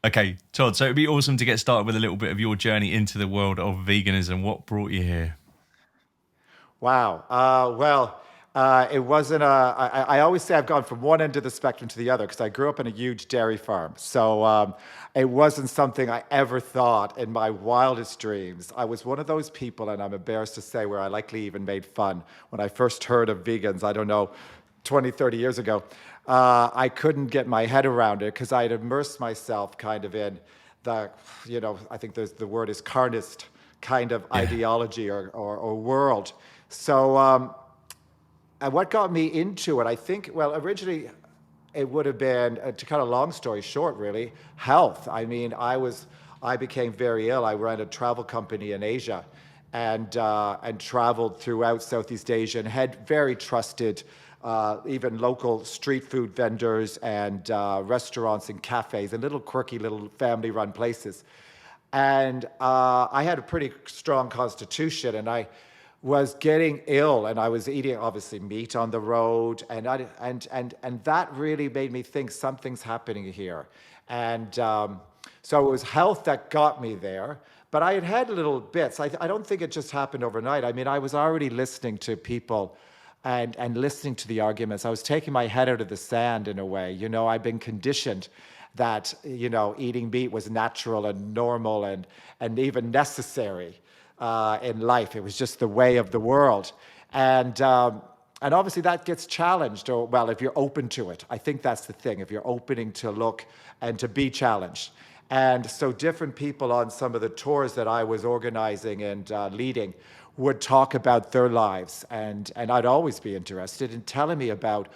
Okay, Todd, so it'd be awesome to get started with a little bit of your journey into the world of veganism. What brought you here? Wow. It wasn't a. I always say I've gone from one end of the spectrum to the other because I grew up in a huge dairy farm. It wasn't something I ever thought in my wildest dreams. I was one of those people, and I'm embarrassed to say, where I likely even made fun when I first heard of vegans, I don't know, 20, 30 years ago. I couldn't get my head around it because I had immersed myself kind of in the, I think the word is carnist kind of Yeah. ideology or world. So, and what got me into it, I think, well, originally it would have been, to cut a long story short, really, health. I became very ill. I ran a travel company in Asia and traveled throughout Southeast Asia and had very trusted, even local street food vendors and restaurants and cafes and little quirky little family-run places. And I had a pretty strong constitution, and I was getting ill, and I was eating obviously meat on the road, and that really made me think something's happening here. And so it was health that got me there. But I had had little bits. I don't think it just happened overnight. I mean, I was already listening to people and listening to the arguments. I was taking my head out of the sand in a way. I've been conditioned that, eating meat was natural and normal and even necessary in life. It was just the way of the world. And obviously that gets challenged, or well, if you're open to it. I think that's the thing, if you're opening to look and to be challenged. And so different people on some of the tours that I was organizing and leading would talk about their lives. And I'd always be interested in telling me about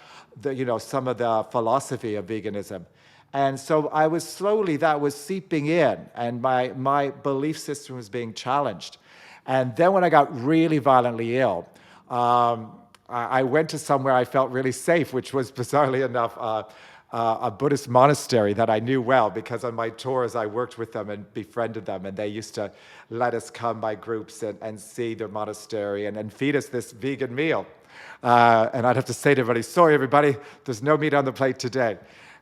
some of the philosophy of veganism. And so I was slowly, that was seeping in, and my belief system was being challenged. And then when I got really violently ill, I went to somewhere I felt really safe, which was bizarrely enough a Buddhist monastery that I knew well because on my tours I worked with them and befriended them, and they used to let us come by groups and see their monastery and feed us this vegan meal. And I'd have to say to everybody, sorry, everybody, there's no meat on the plate today.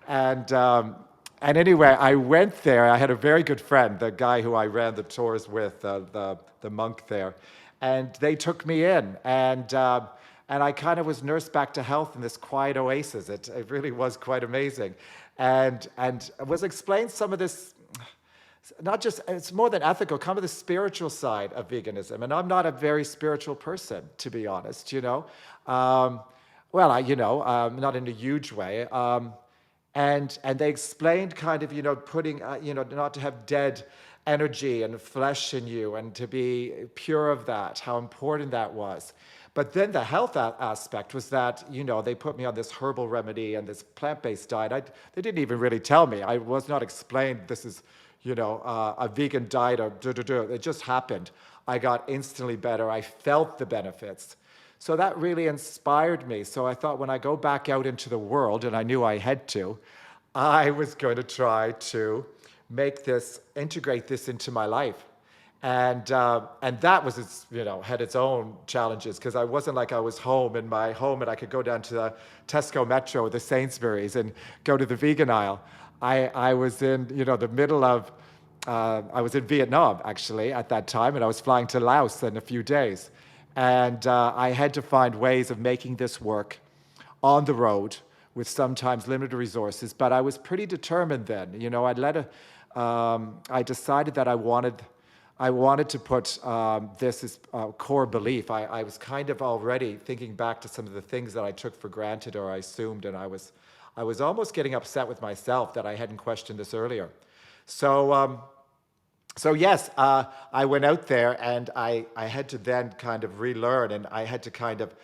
And, um, and anyway, I went there. I had a very good friend, the guy who I ran the tours with, the monk there. And they took me in. And I kind of was nursed back to health in this quiet oasis. It really was quite amazing. And was explained some of this, not just, it's more than ethical, kind of the spiritual side of veganism. And I'm not a very spiritual person, to be honest. Um, not in a huge way. And they explained kind of, putting, not to have dead energy and flesh in you and to be pure of that, how important that was. But then the health aspect was that, they put me on this herbal remedy and this plant-based diet. They didn't even really tell me. I was not explained this is, a vegan diet or do. It just happened. I got instantly better. I felt the benefits. So that really inspired me. So I thought when I go back out into the world, and I knew I had to, I was going to try to integrate this into my life. And that was had its own challenges because I wasn't like I was home in my home and I could go down to the Tesco Metro or the Sainsbury's and go to the vegan aisle. I was in the middle of I was in Vietnam actually at that time, and I was flying to Laos in a few days, and I had to find ways of making this work on the road with sometimes limited resources. But I was pretty determined then. I decided that I wanted to put this as a core belief. I was kind of already thinking back to some of the things that I took for granted or I assumed, and I was almost getting upset with myself that I hadn't questioned this earlier. So, um, so yes, I went out there and I had to then kind of relearn, and I had to kind of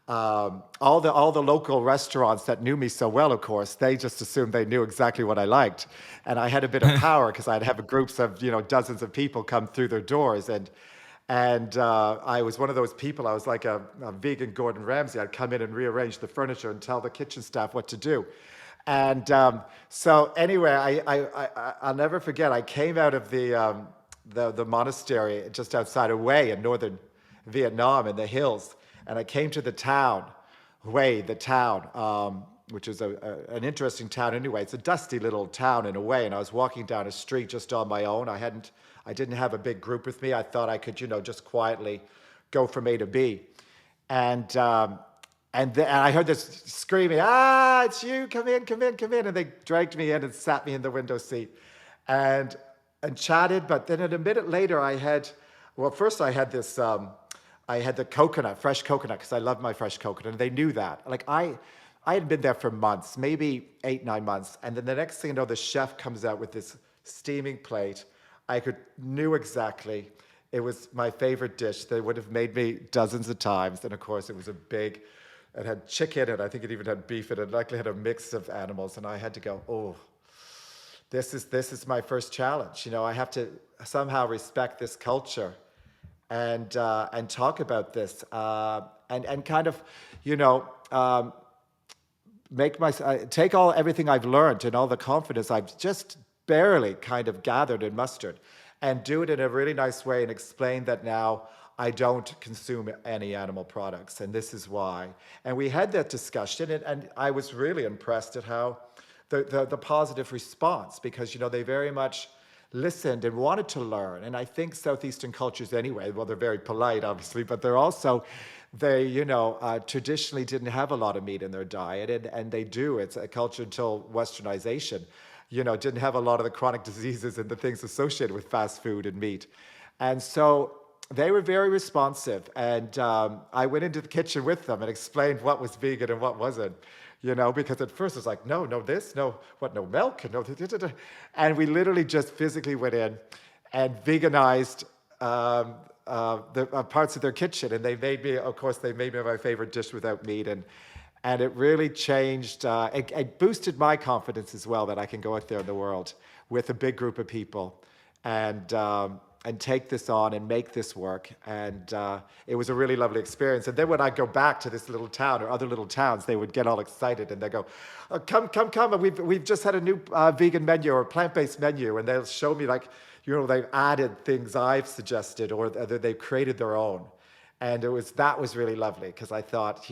all the local restaurants that knew me so well, of course, they just assumed they knew exactly what I liked, and I had a bit of power because I'd have groups of dozens of people come through their doors, and I was one of those people. I was like a vegan Gordon Ramsay. I'd come in and rearrange the furniture and tell the kitchen staff what to do. And so anyway, I'll never forget. I came out of the monastery just outside of Hue in northern Vietnam in the hills, and I came to the town, Hue, the town, which is an interesting town anyway. It's a dusty little town in a way. And I was walking down a street just on my own. I didn't have a big group with me. I thought I could, just quietly go from A to B. And and I heard this screaming, it's you, come in, come in, come in. And they dragged me in and sat me in the window seat and chatted. But then a minute later, first I had this, I had the coconut, fresh coconut, because I love my fresh coconut. And they knew that. Like I had been there for months, maybe 8, 9 months. And then the next thing you know, the chef comes out with this steaming plate. Knew exactly. It was my favorite dish. They would have made me dozens of times. And of course, it had chicken, and I think it even had beef, and it likely had a mix of animals. And I had to go, oh, this is my first challenge. I have to somehow respect this culture and talk about this and kind of, take everything I've learned and all the confidence I've just barely kind of gathered and mustered, and do it in a really nice way and explain that now I don't consume any animal products, and this is why. And we had that discussion, and I was really impressed at how the positive response, because they very much listened and wanted to learn. And I think Southeastern cultures anyway, well, they're very polite, obviously, but they're also, traditionally didn't have a lot of meat in their diet, and they do. It's a culture until Westernization, didn't have a lot of the chronic diseases and the things associated with fast food and meat. And so they were very responsive. And I went into the kitchen with them and explained what was vegan and what wasn't, because at first it was like, no this, no milk, no. And we literally just physically went in and veganized the parts of their kitchen. And they made me my favorite dish without meat. And it really changed, it boosted my confidence as well, that I can go out there in the world with a big group of people and take this on and make this work. And it was a really lovely experience. And then when I go back to this little town or other little towns, they would get all excited and they go, oh, come. And we've just had a new vegan menu or plant-based menu. And they'll show me they've added things I've suggested, or they've created their own. And that was really lovely, because I thought,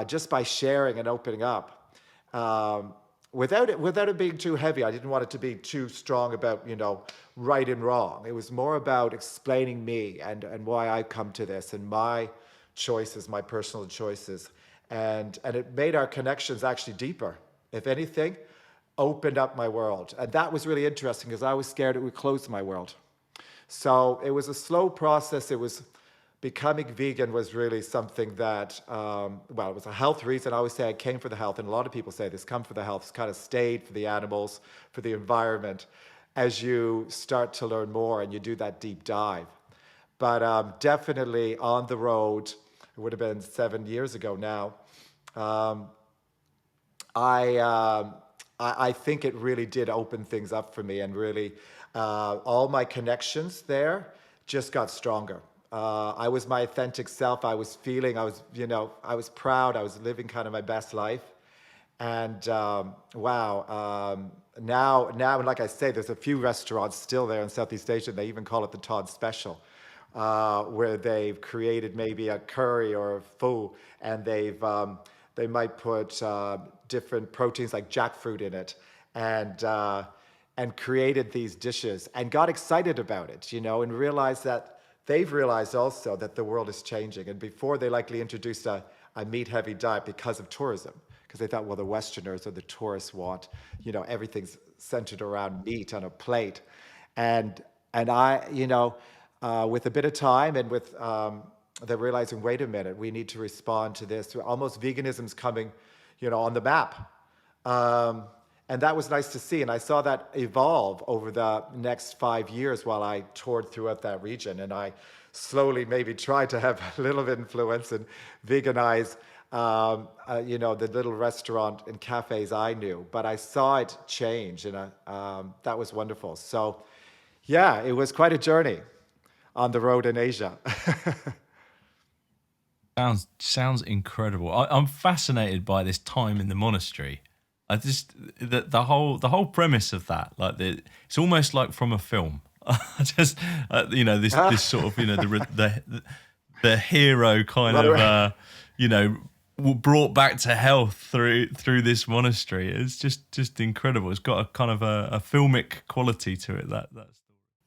just by sharing and opening up, without it being too heavy. I didn't want it to be too strong about, right and wrong. It was more about explaining me and why I come to this and my choices, my personal choices. And it made our connections actually deeper. If anything, opened up my world. And that was really interesting, because I was scared it would close my world. So it was a slow process. Becoming vegan was really something that, it was a health reason. I always say I came for the health, and a lot of people say this, come for the health, kind of stayed for the animals, for the environment, as you start to learn more and you do that deep dive. But definitely on the road, it would have been 7 years ago now, I think it really did open things up for me, and really all my connections there just got stronger. I was my authentic self. I was proud. I was living kind of my best life. And now, like I say, there's a few restaurants still there in Southeast Asia. They even call it the Todd Special, where they've created maybe a curry or a pho, and they might put different proteins like jackfruit in it, and created these dishes and got excited about it, and realized that they've realized also that the world is changing. And before, they likely introduced a meat-heavy diet because of tourism, because they thought, well, the Westerners or the tourists want, everything's centered around meat on a plate. And I, with a bit of time and with they're realizing, wait a minute, we need to respond to this. Almost veganism's coming, on the map. And that was nice to see. And I saw that evolve over the next 5 years while I toured throughout that region. And I slowly maybe tried to have a little bit of influence and veganize, the little restaurant and cafes I knew. But I saw it change, and that was wonderful. So, yeah, it was quite a journey on the road in Asia. Sounds incredible. I'm fascinated by this time in the monastery. I just the whole premise of that, it's almost like from a film. Just this sort of the hero kind of brought back to health through this monastery. It's just incredible. It's got a kind of a filmic quality to it. That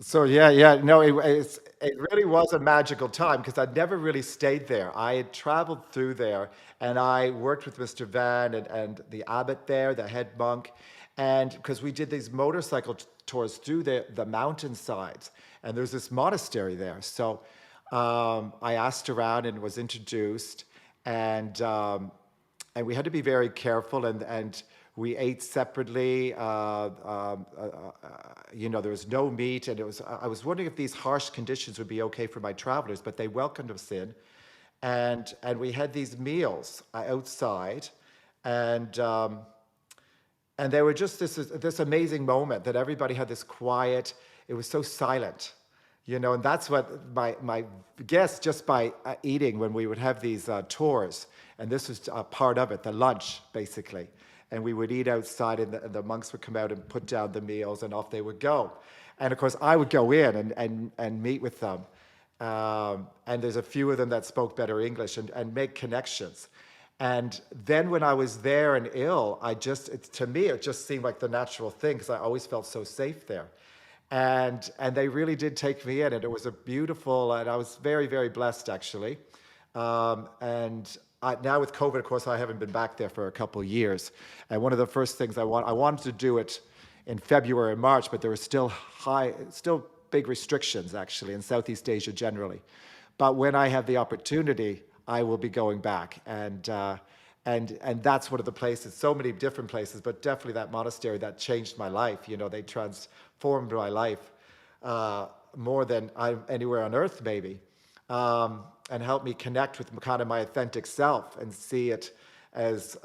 So yeah, yeah, no, it really was a magical time because I'd never really stayed there. I had traveled through there, and I worked with Mr. Van and the abbot there, the head monk, and because we did these motorcycle tours through the mountainsides, and there's this monastery there. So I asked around and was introduced, and and we had to be very careful, and we ate separately. There was no meat, and it was. I was wondering if these harsh conditions would be okay for my travelers, but they welcomed us in, and we had these meals outside, and and they were just this amazing moment that everybody had this quiet. It was so silent, and that's what my guests, just by eating when we would have these tours, and this was a part of it, the lunch basically, and we would eat outside, and the monks would come out and put down the meals, and off they would go, and of course I would go in and meet with them, and there's a few of them that spoke better English and make connections. And then when I was there and ill, to me, it just seemed like the natural thing because I always felt so safe there. And they really did take me in, and it was a beautiful, and I was very, very blessed actually. Now with COVID, of course, I haven't been back there for a couple of years. And one of the first things I wanted to do it in February and March, but there were still big restrictions actually in Southeast Asia generally. But when I have the opportunity, I will be going back, and that's one of the places. So many different places, but definitely that monastery that changed my life. They transformed my life more than anywhere on earth, maybe, and helped me connect with kind of my authentic self and see it as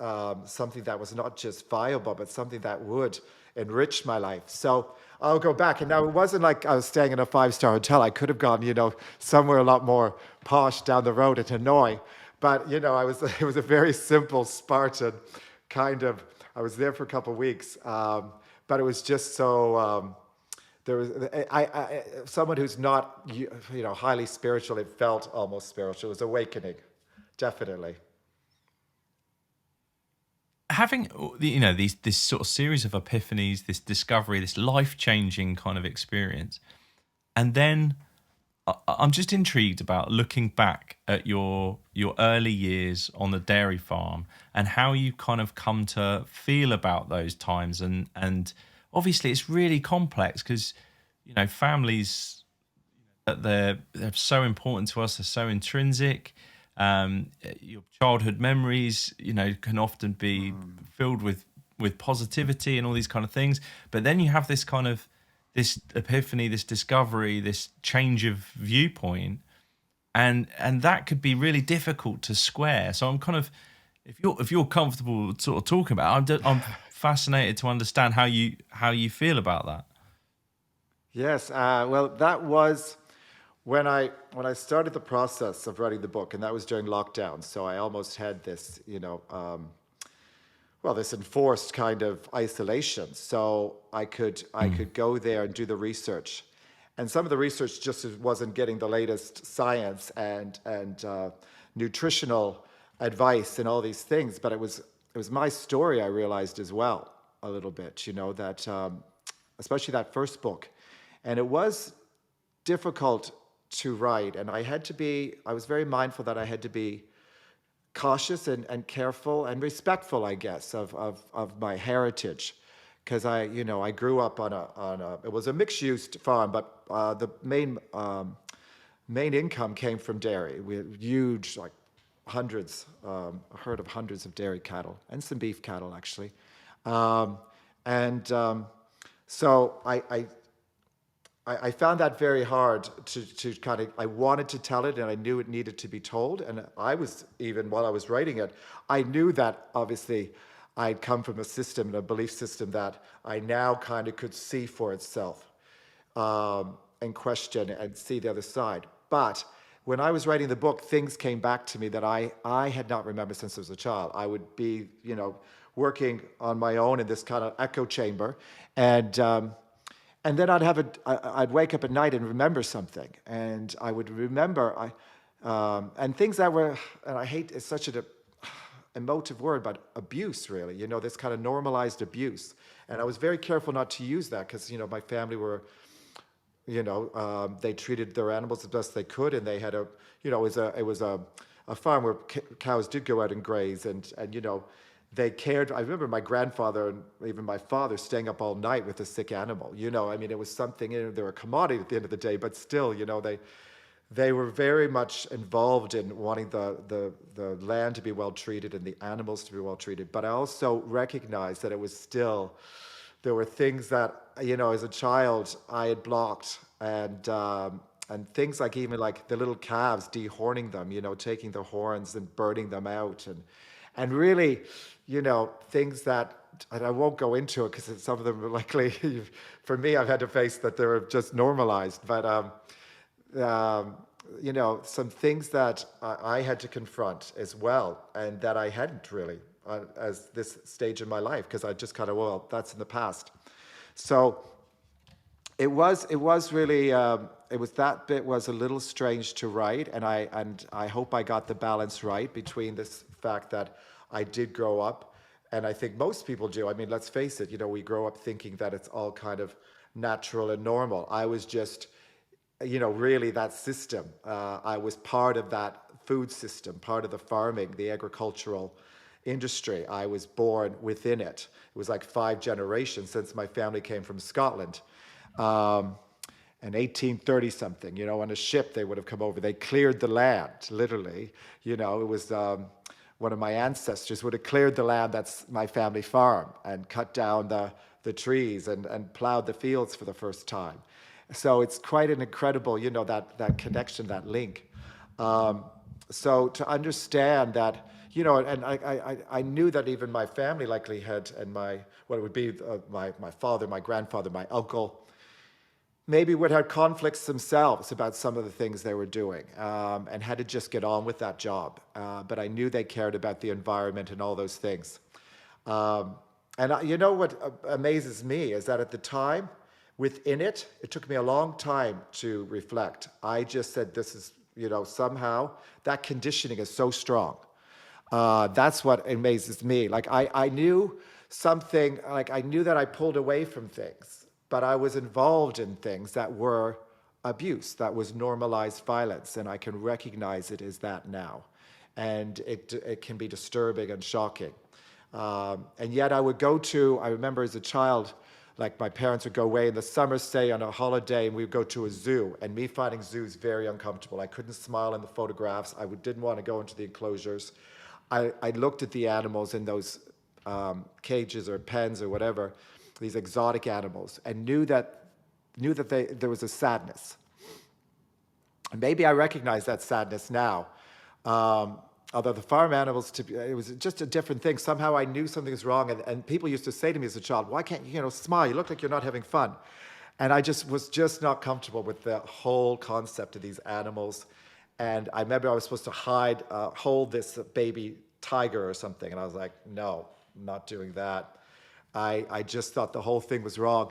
something that was not just viable, but something that would enrich my life. So I'll go back. And now it wasn't like I was staying in a 5-star hotel. I could have gone, somewhere a lot more posh down the road at Hanoi. But, it was a very simple, Spartan kind of, I was there for a couple of weeks. But it was just so, there was, someone who's not, highly spiritual, it felt almost spiritual. It was awakening, definitely. having this sort of series of epiphanies, this discovery, this life-changing kind of experience, and then I'm just intrigued about looking back at your early years on the dairy farm and how you kind of come to feel about those times, and obviously it's really complex because families, that they're so important to us, they're so intrinsic. Your childhood memories, can often be filled with positivity and all these kind of things. But then you have this kind of this epiphany, this discovery, this change of viewpoint, and that could be really difficult to square. So I'm kind of, if you're comfortable sort of talking about it, I'm fascinated to understand how you feel about that. Yes, well, that was when I started the process of writing the book, and that was during lockdown. So I almost had this, this enforced kind of isolation. So I could go there and do the research, and some of the research just wasn't getting the latest science and nutritional advice and all these things. But it was my story. I realized as well a little bit, that especially that first book, and it was difficult to write, and I was very mindful that I had to be cautious and careful and respectful, I guess, of my heritage, because I grew up on it was a mixed use farm, but the main income came from dairy. We had huge, like hundreds, a herd of hundreds of dairy cattle and some beef cattle actually, and so I found that very hard to kind of, I wanted to tell it and I knew it needed to be told. And I was, even while I was writing it, I knew that obviously I'd come from a system and a belief system that I now kind of could see for itself, and question and see the other side. But when I was writing the book, things came back to me that I had not remembered since I was a child. I would be, working on my own in this kind of echo chamber, and then I'd wake up at night and remember something, and I would remember and things that were, and I hate, it's such emotive word, but abuse, really, this kind of normalized abuse. And I was very careful not to use that because, my family were, they treated their animals as best they could. And they had a farm where cows did go out and graze. And they cared. I remember my grandfather and even my father staying up all night with a sick animal. I mean, it was something, they were a commodity at the end of the day, but still, they were very much involved in wanting the land to be well treated and the animals to be well treated. But I also recognized that it was still, there were things that, as a child I had blocked, and things like even like the little calves, dehorning them, taking the horns and burning them out, and really, things that, and I won't go into it because some of them are likely, for me, I've had to face that they're just normalized, but some things that I had to confront as well, and that I hadn't really as this stage in my life, because I just kind of, well, that's in the past. So it was really, it was, that bit was a little strange to write, and I hope I got the balance right between this fact that I did grow up, and I think most people do. I mean, let's face it, we grow up thinking that it's all kind of natural and normal. I was just, really that system. I was part of that food system, part of the farming, the agricultural industry. I was born within it. It was like 5 generations since my family came from Scotland. In 1830 something, on a ship they would have come over. They cleared the land, literally. It was one of my ancestors would have cleared the land that's my family farm and cut down the trees and plowed the fields for the first time. So it's quite an incredible, that connection, that link. So to understand that, and I knew that even my family likely had, and what it would be, my father, my grandfather, my uncle, maybe would have conflicts themselves about some of the things they were doing, and had to just get on with that job. But I knew they cared about the environment and all those things. What amazes me is that at the time, within it, it took me a long time to reflect. I just said, this is, somehow that conditioning is so strong. That's what amazes me. Like I knew something, like I knew that I pulled away from things, but I was involved in things that were abuse, that was normalized violence, and I can recognize it as that now. And it can be disturbing and shocking. And yet I remember as a child, like my parents would go away in the summer, stay on a holiday, and we would go to a zoo. And me finding zoos very uncomfortable. I couldn't smile in the photographs. I didn't want to go into the enclosures. I looked at the animals in those cages or pens or whatever, these exotic animals, and knew that there was a sadness. And maybe I recognize that sadness now. Although the farm animals, it was just a different thing. Somehow I knew something was wrong, and people used to say to me as a child, "Why can't you, smile? You look like you're not having fun." And I was not comfortable with the whole concept of these animals. And I remember I was supposed to hold this baby tiger or something, and I was like, "No, I'm not doing that." I just thought the whole thing was wrong,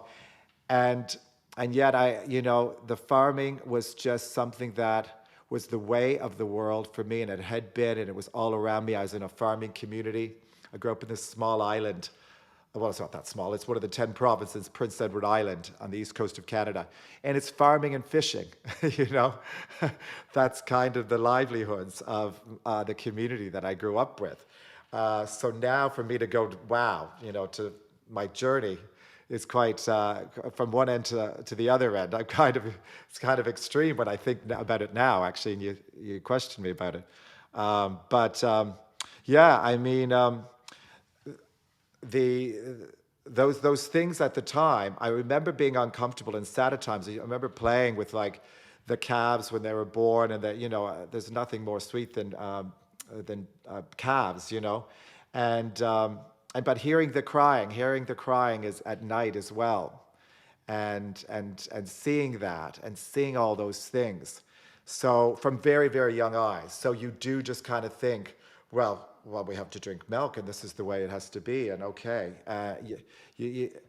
and yet the farming was just something that was the way of the world for me, and it had been, and it was all around me. I was in a farming community. I grew up in this small island. Well, it's not that small. It's one of the 10 provinces, Prince Edward Island on the east coast of Canada. And it's farming and fishing, That's kind of the livelihoods of the community that I grew up with. So now for me to go, wow, to my journey is quite from one end to the other end. It's kind of extreme when I think about it now, actually, and you question me about it. Yeah, I mean, those things at the time, I remember being uncomfortable and sad at times. I remember playing with like the calves when they were born, and that there's nothing more sweet than calves, but hearing the crying is at night as well, and seeing that and seeing all those things, so from very, very young eyes. So you do just kind of think, well, we have to drink milk, and this is the way it has to be, and okay,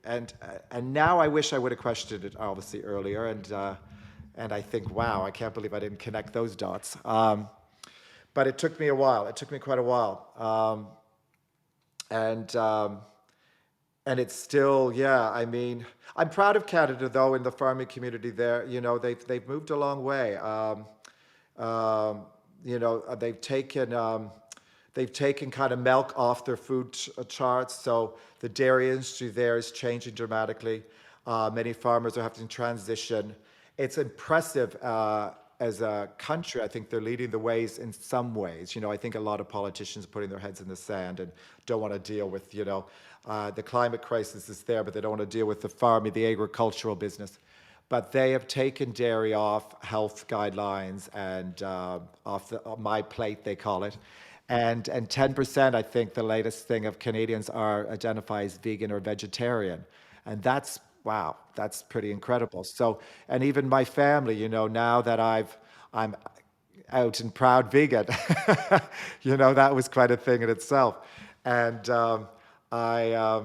and now I wish I would have questioned it obviously earlier, and I think, wow, I can't believe I didn't connect those dots. But it took me a while. It took me quite a while. and and it's still, yeah. I mean, I'm proud of Canada though in the farming community there. You know, they've moved a long way. Um, you know, they've taken kind of milk off their food charts, so the dairy industry there is changing dramatically. Many farmers are having to transition. It's impressive as a country. I think they're leading the ways in some ways. You know, I think a lot of politicians are putting their heads in the sand and don't want to deal with, you know, the climate crisis is there, but they don't want to deal with the farming, the agricultural business. But they have taken dairy off health guidelines and off my plate, they call it. And 10%, I think the latest thing of Canadians are identify as vegan or vegetarian. And that's, wow, that's pretty incredible. So, and even my family, you know, now that I'm out and proud vegan, you know, that was quite a thing in itself. And I,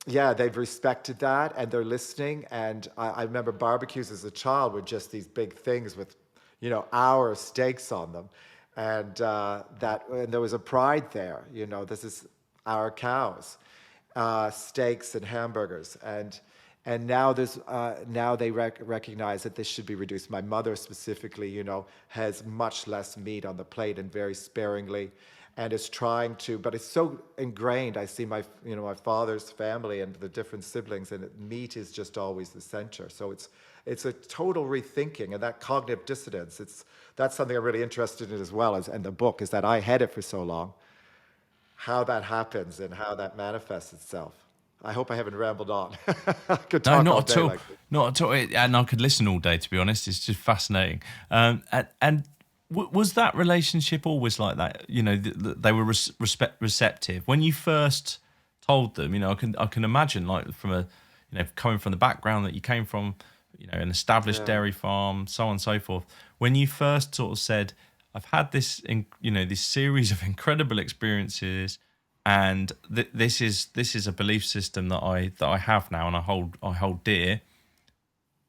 yeah, they've respected that and they're listening. And I remember barbecues as a child were just these big things with, you know, our steaks on them. And and there was a pride there, you know, this is our cows, steaks and hamburgers. And now now they recognize that this should be reduced. My mother specifically, you know, has much less meat on the plate and very sparingly, and is trying to. But it's so ingrained. I see my, you know, my father's family and the different siblings, and meat is just always the center. So it's a total rethinking, and that cognitive dissonance. That's something I'm really interested in as well as in the book. Is that I had it for so long, how that happens and how that manifests itself. I hope I haven't rambled on. I could No, talk all not at day all. like this. Not at all. And I could listen all day, to be honest. It's just fascinating. Was that relationship always like that? You know, they were receptive when you first told them. You know, I can imagine, like, from a, you know, coming from the background that you came from, you know, an established Yeah. dairy farm, so on and so forth. When you first sort of said, "I've had this, you know, this series of incredible experiences, and this is a belief system that I have now, and I hold dear."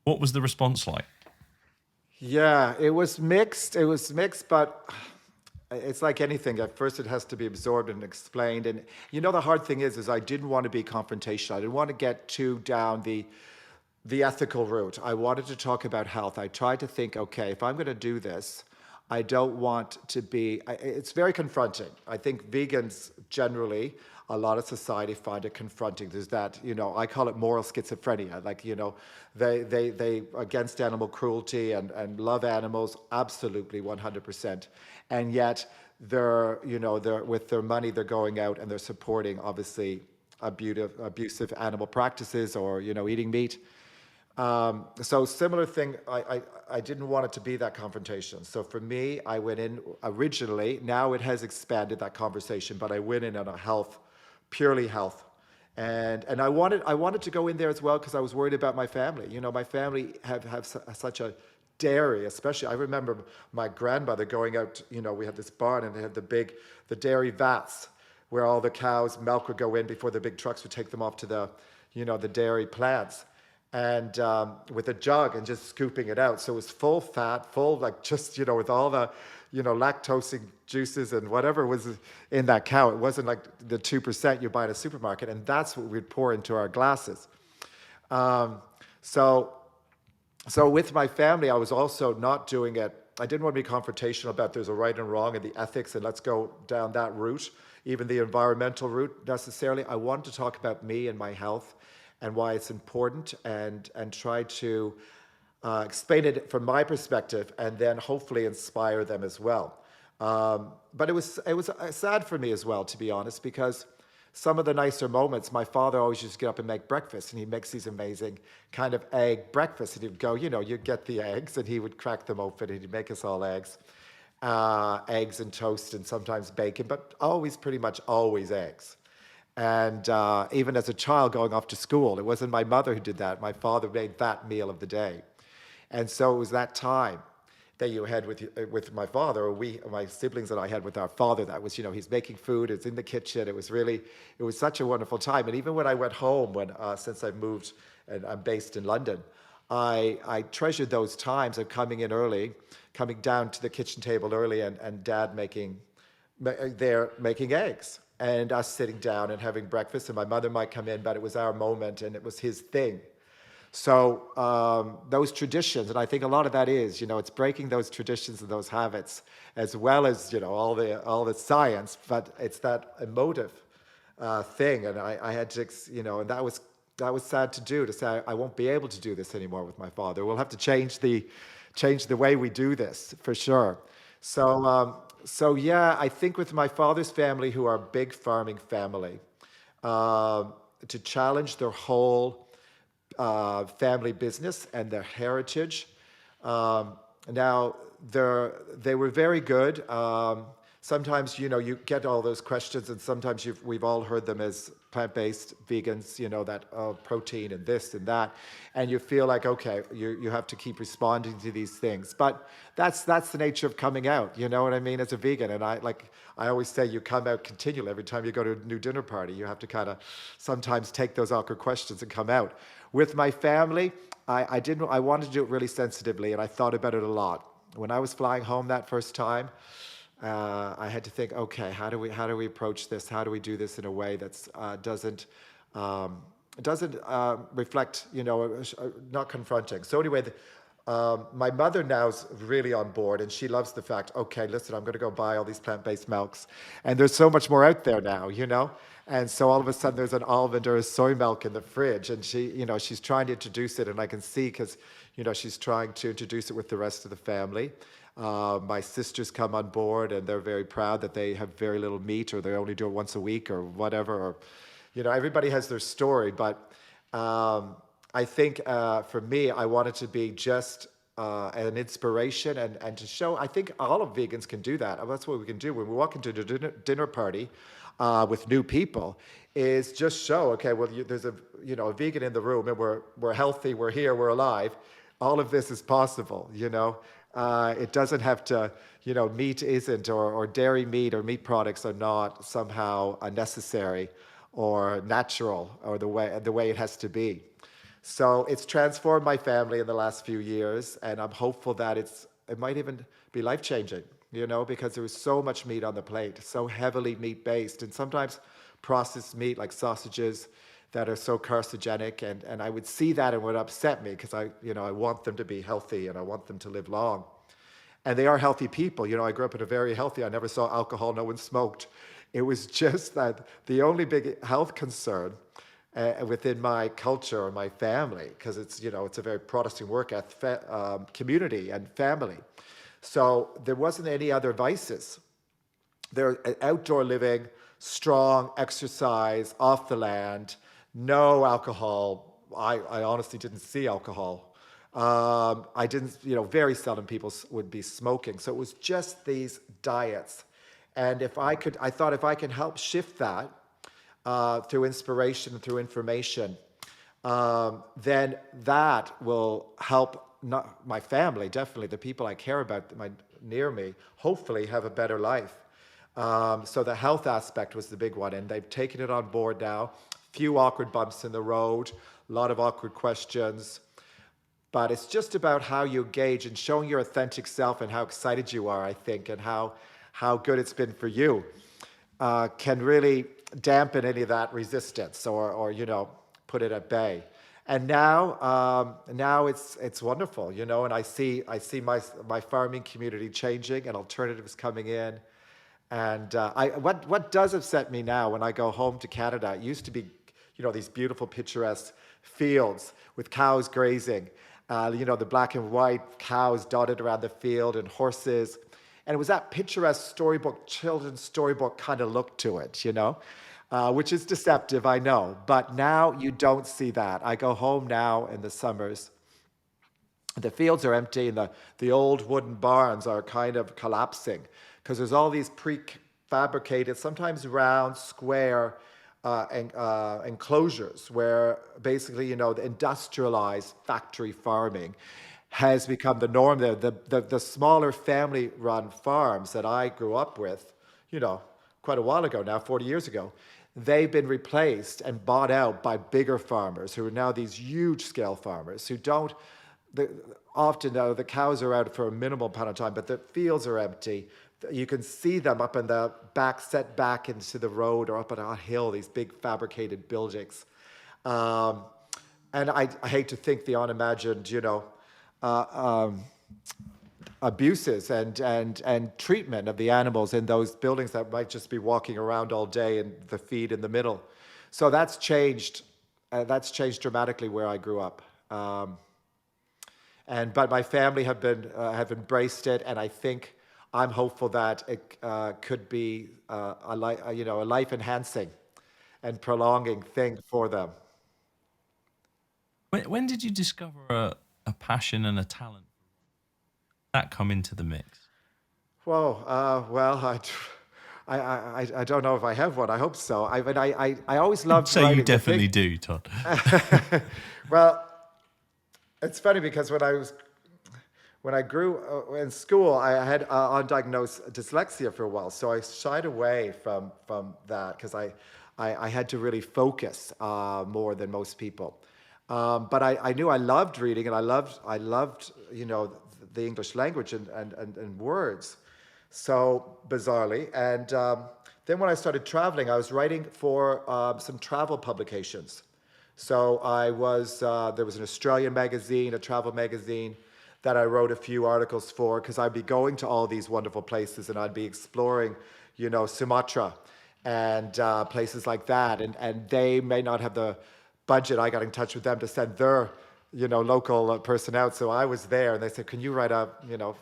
What was the response like? Yeah, it was mixed. It was mixed, but it's like anything. At first, it has to be absorbed and explained. And you know, the hard thing is I didn't want to be confrontational. I didn't want to get too down the ethical route. I wanted to talk about health. I tried to think, okay, if I'm going to do this, I don't want to be. It's very confronting. I think vegans generally, a lot of society find it confronting. There's that, you know, I call it moral schizophrenia. Like, you know, they against animal cruelty and love animals, absolutely 100%. And yet they're, you know, they're with their money, they're going out and they're supporting obviously abusive animal practices or, you know, eating meat. So similar thing, I didn't want it to be that confrontation. So for me, I went in originally, now it has expanded that conversation, but I went in on a health, purely health. And I wanted to go in there as well because I was worried about my family. You know, my family have such a dairy, especially. I remember my grandmother going out, you know, we had this barn and they had the dairy vats where all the cows' milk would go in before the big trucks would take them off to the, you know, the dairy plants and with a jug and just scooping it out. So it was full fat, full, like, just, you know, with all the, you know, lactosing juices and whatever was in that cow. It wasn't like the 2% you buy at a supermarket. And that's what we'd pour into our glasses. Um, so, so with my family, I was also not doing it. I didn't want to be confrontational about there's a right and wrong and the ethics and let's go down that route, even the environmental route necessarily. I wanted to talk about me and my health and why it's important and try to explain it from my perspective and then hopefully inspire them as well. But it was sad for me as well, to be honest, because some of the nicer moments, my father always used to get up and make breakfast, and he makes these amazing kind of egg breakfasts. And he'd go, you know, you'd get the eggs, and he would crack them open, and he'd make us all eggs and toast, and sometimes bacon, but always, pretty much always eggs. And even as a child going off to school, it wasn't my mother who did that. My father made that meal of the day. And so it was that time that you had with my father, or my siblings and I had with our father. That was, you know, he's making food, it's in the kitchen. It was such a wonderful time. And even when I went home, since I moved and I'm based in London, I treasured those times of coming in early, coming down to the kitchen table early, and Dad making eggs. and us sitting down and having breakfast, and my mother might come in, but it was our moment and it was his thing. So those traditions, and I think a lot of that is, it's breaking those traditions and those habits, as well as all the science, but it's that emotive thing. And I had to, and that was sad to do, to say I won't be able to do this anymore with my father. We'll have to change the way we do this for sure. So yeah, I think with my father's family, who are a big farming family, uh, to challenge their whole family business and their heritage. Um, Now, they were very good. Sometimes, you get all those questions, and sometimes we've all heard them as plant-based vegans, that protein and this and that, and you feel like, okay, you have to keep responding to these things. But that's the nature of coming out. You know what I mean? As a vegan, and I always say, you come out continually. Every time you go to a new dinner party, you have to kind of sometimes take those awkward questions and come out. With my family, I wanted to do it really sensitively, and I thought about it a lot. When I was flying home that first time, I had to think, okay, how do we approach this? How do we do this in a way that's doesn't reflect, not confronting. So anyway, my mother now's really on board, and she loves the fact, okay, listen, I'm going to go buy all these plant-based milks, and there's so much more out there now. And so all of a sudden there's an almond or a soy milk in the fridge, and she's trying to introduce it, and I can see, because, she's trying to introduce it with the rest of the family. My sisters come on board, and they're very proud that they have very little meat, or they only do it once a week or whatever. Or, everybody has their story, but I think for me, I wanted to be just an inspiration, and to show, I think all of vegans can do that. That's what we can do when we walk into the dinner party with new people, is just show, okay, well, there's a vegan in the room, and we're healthy, we're here, we're alive. All of this is possible. It doesn't have to, meat isn't, or dairy meat or meat products are not somehow unnecessary or natural, or the way it has to be. So it's transformed my family in the last few years, and I'm hopeful that it might even be life-changing, because there was so much meat on the plate, so heavily meat-based, and sometimes processed meat like sausages that are so carcinogenic, and I would see that and it would upset me, because I want them to be healthy and I want them to live long. And they are healthy people. I grew up in a very healthy, I never saw alcohol, no one smoked. It was just that the only big health concern within my culture or my family, because it's a very Protestant work ethic community and family. So there wasn't any other vices. There, outdoor living, strong exercise, off the land, no alcohol. I honestly didn't see alcohol. I didn't, very seldom people would be smoking. So it was just these diets. And I thought if I can help shift that through inspiration, through information, then that will help not my family, definitely the people I care about, near me, hopefully have a better life. So the health aspect was the big one, and they've taken it on board now. Few awkward bumps in the road, a lot of awkward questions, but it's just about how you engage and showing your authentic self and how excited you are, I think, and how good it's been for you, can really dampen any of that resistance, or put it at bay. And now it's wonderful, and I see my farming community changing and alternatives coming in. And what does upset me now when I go home to Canada, it used to be, these beautiful picturesque fields with cows grazing, the black and white cows dotted around the field, and horses. And it was that picturesque storybook, children's storybook kind of look to it, which is deceptive, I know. But now you don't see that. I go home now in the summers. The fields are empty, and the old wooden barns are kind of collapsing, because there's all these prefabricated, sometimes round, square enclosures, where basically, the industrialized factory farming has become the norm there. The smaller family-run farms that I grew up with, quite a while ago now, 40 years ago, they've been replaced and bought out by bigger farmers, who are now these huge-scale farmers who don't. Often, though, the cows are out for a minimal amount of time, but the fields are empty. you can see them up in the back, set back into the road or up on a hill, these big fabricated buildings. Um, and I hate to think the unimagined, uh, um, abuses and treatment of the animals in those buildings that might just be walking around all day and the feed in the middle. So that's changed. That's changed dramatically where I grew up. But my family have embraced it, and I think I'm hopeful that it could be a life enhancing and prolonging thing for them. When did you discover a passion and a talent that come into the mix? Whoa, well, I don't know if I have one. I hope so. I always I'd loved say you writing. The definitely thing, do, Todd. well, it's funny because when I grew in school, I had undiagnosed dyslexia for a while, so I shied away from that because I had to really focus more than most people. But I knew I loved reading, and I loved the English language and words, so bizarrely. And then when I started traveling, I was writing for some travel publications. So there was an Australian magazine, a travel magazine, that I wrote a few articles for because I'd be going to all these wonderful places and I'd be exploring, Sumatra and places like that. And they may not have the budget. I got in touch with them to send their, local person out. So I was there and they said, can you write a,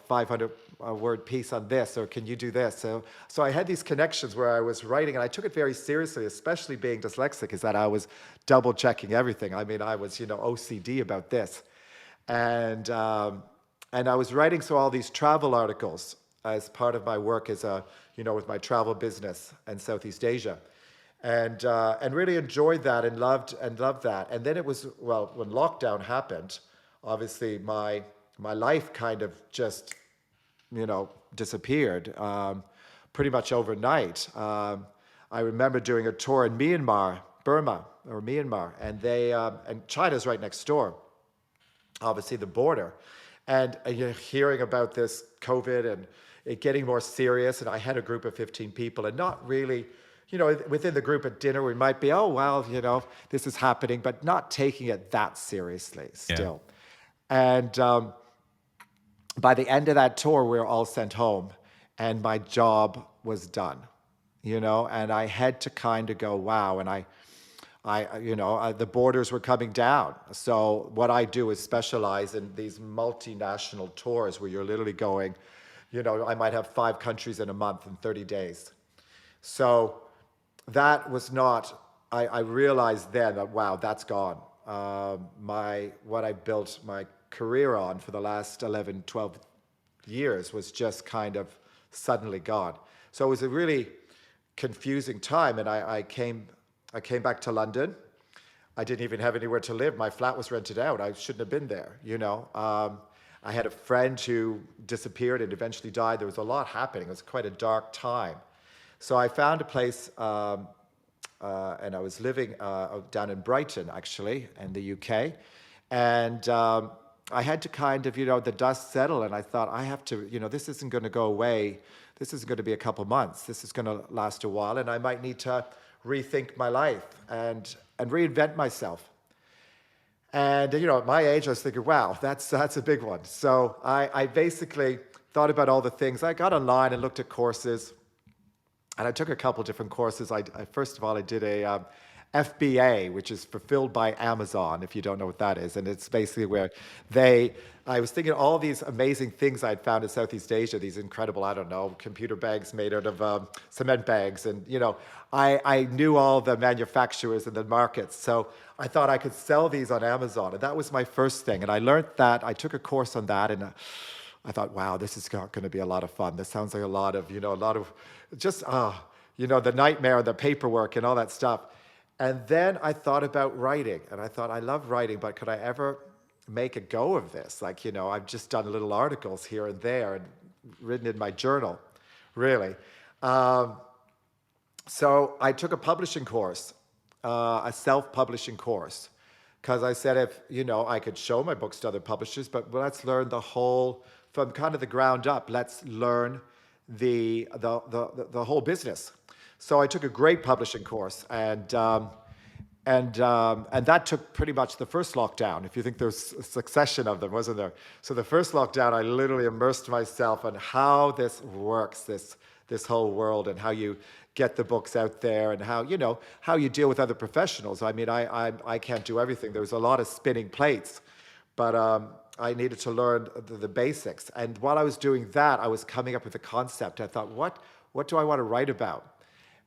500 word piece on this, or can you do this? So I had these connections where I was writing, and I took it very seriously, especially being dyslexic, is that I was double checking everything. I mean, I was, OCD about this. And I was writing all these travel articles as part of my work with my travel business in Southeast Asia, and really enjoyed that and loved that. And then it was, well, when lockdown happened, obviously my life kind of just disappeared pretty much overnight. I remember doing a tour in Myanmar, and China's right next door, obviously the border, and you're hearing about this COVID and it getting more serious. And I had a group of 15 people, and not really, within the group at dinner, we might be, oh, well, this is happening, but not taking it that seriously Yeah. still. And by the end of that tour, we were all sent home, and my job was done, and I had to kind of go, wow. And the borders were coming down. So what I do is specialize in these multinational tours where you're literally going, I might have 5 countries in a month in 30 days. So that was not, I realized then that, wow, that's gone. What I built my career on for the last 11, 12 years was just kind of suddenly gone. So it was a really confusing time. And I came back to London. I didn't even have anywhere to live. My flat was rented out. I shouldn't have been there, I had a friend who disappeared and eventually died. There was a lot happening. It was quite a dark time. So I found a place, and I was living down in Brighton, actually, in the UK. And I had to kind of, the dust settle, and I thought, I have to, this isn't going to go away. This isn't going to be a couple months. This is going to last a while, and I might need to rethink my life and reinvent myself. And at my age, I was thinking, wow, that's a big one. So I basically thought about all the things. I got online and looked at courses, and I took a couple different courses. First of all, I did a FBA, which is Fulfilled by Amazon, if you don't know what that is. And it's basically where I was thinking all these amazing things I'd found in Southeast Asia, these incredible, I don't know, computer bags made out of cement bags. And, I knew all the manufacturers and the markets. So I thought I could sell these on Amazon. And that was my first thing. And I learned that. I took a course on that. And I thought, wow, this is going to be a lot of fun. This sounds like a lot of just, the nightmare, the paperwork and all that stuff. And then I thought about writing, and I thought, I love writing, but could I ever make a go of this? I've just done little articles here and there and written in my journal, really. So I took a publishing course, a self-publishing course, because I said, if, I could show my books to other publishers, but let's learn the whole, from kind of the ground up, let's learn the whole business. So I took a great publishing course, and that took pretty much the first lockdown. If you think there's a succession of them, wasn't there? So the first lockdown, I literally immersed myself in how this works, this whole world, and how you get the books out there, and how you deal with other professionals. I mean, I can't do everything. There was a lot of spinning plates, but I needed to learn the basics. And while I was doing that, I was coming up with a concept. I thought, what do I want to write about?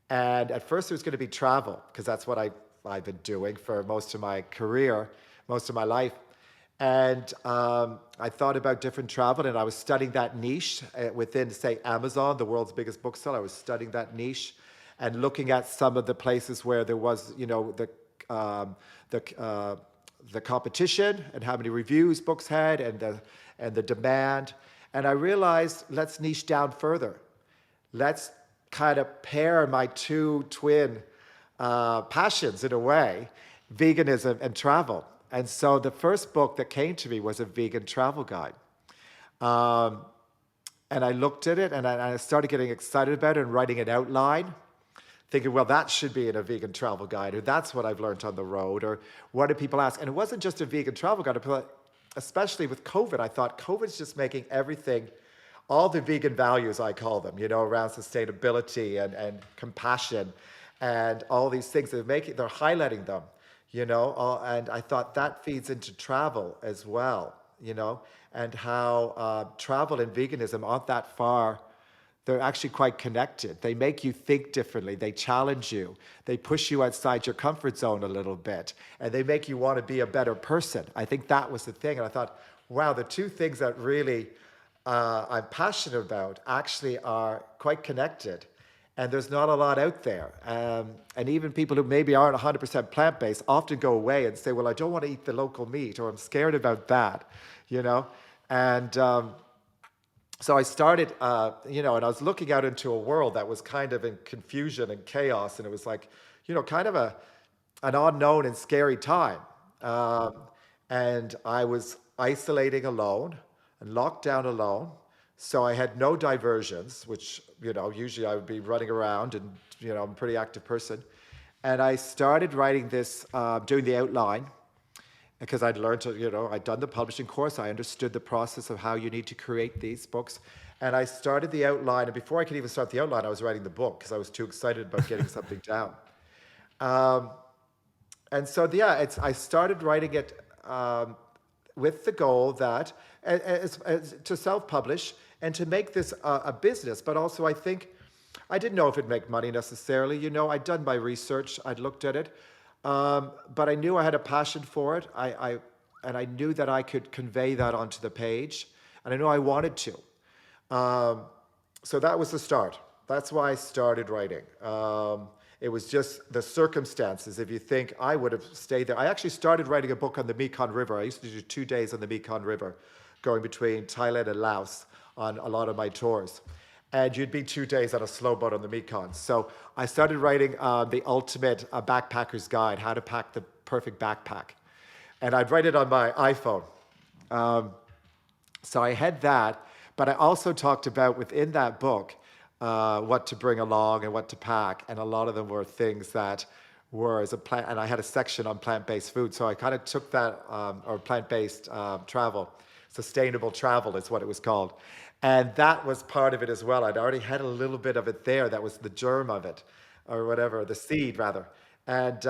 And at first it was going to be travel, because that's what I've been doing for most of my career, most of my life. And I thought about different travel, and I was studying that niche within, say, Amazon, the world's biggest bookseller. I was studying that niche and looking at some of the places where there was, the competition and how many reviews books had, and the demand. And I realized, let's niche down further. Let's kind of pair my two twin passions in a way, veganism and travel. And so the first book that came to me was a vegan travel guide. And I looked at it, and I started getting excited about it and writing an outline, thinking, well, that should be in a vegan travel guide, or that's what I've learned on the road, or what do people ask? And it wasn't just a vegan travel guide, especially with COVID. I thought COVID's just making everything, all the vegan values, I call them, around sustainability and compassion and all these things, they're highlighting them, and I thought that feeds into travel as well, and how travel and veganism aren't that far. They're actually quite connected. They make you think differently. They challenge you. They push you outside your comfort zone a little bit, and they make you want to be a better person. I think that was the thing. And I thought, wow, the two things that really I'm passionate about actually are quite connected. And there's not a lot out there. And even people who maybe aren't 100% plant-based often go away and say, well, I don't want to eat the local meat, or I'm scared about that, And so I started, and I was looking out into a world that was kind of in confusion and chaos. And it was like, kind of an unknown and scary time. And I was isolating alone and locked down alone. So I had no diversions, which, usually I would be running around, and, I'm a pretty active person. And I started writing this, doing the outline, because I'd learned to, I'd done the publishing course. I understood the process of how you need to create these books. And I started the outline. And before I could even start the outline, I was writing the book, because I was too excited about getting something down. And so, yeah, I started writing it with the goal that to self-publish and to make this a business. But also, I think, I didn't know if it'd make money necessarily. I'd done my research. I'd looked at it. But I knew I had a passion for it. And I knew that I could convey that onto the page. And I knew I wanted to. So that was the start. That's why I started writing. It was just the circumstances. If you think I would have stayed there. I actually started writing a book on the Mekong River. I used to do 2 days on the Mekong River, going between Thailand and Laos on a lot of my tours. And you'd be 2 days on a slow boat on the Mekong. So I started writing the ultimate backpacker's guide, how to pack the perfect backpack. And I'd write it on my iPhone. So I had that, but I also talked about within that book what to bring along and what to pack. And a lot of them were things that were as a plant, and I had a section on plant-based food. So I kind of took that, or plant-based travel, sustainable travel is what it was called. And that was part of it as well. I'd already had a little bit of it there. That was the germ of it, or whatever, the seed rather. And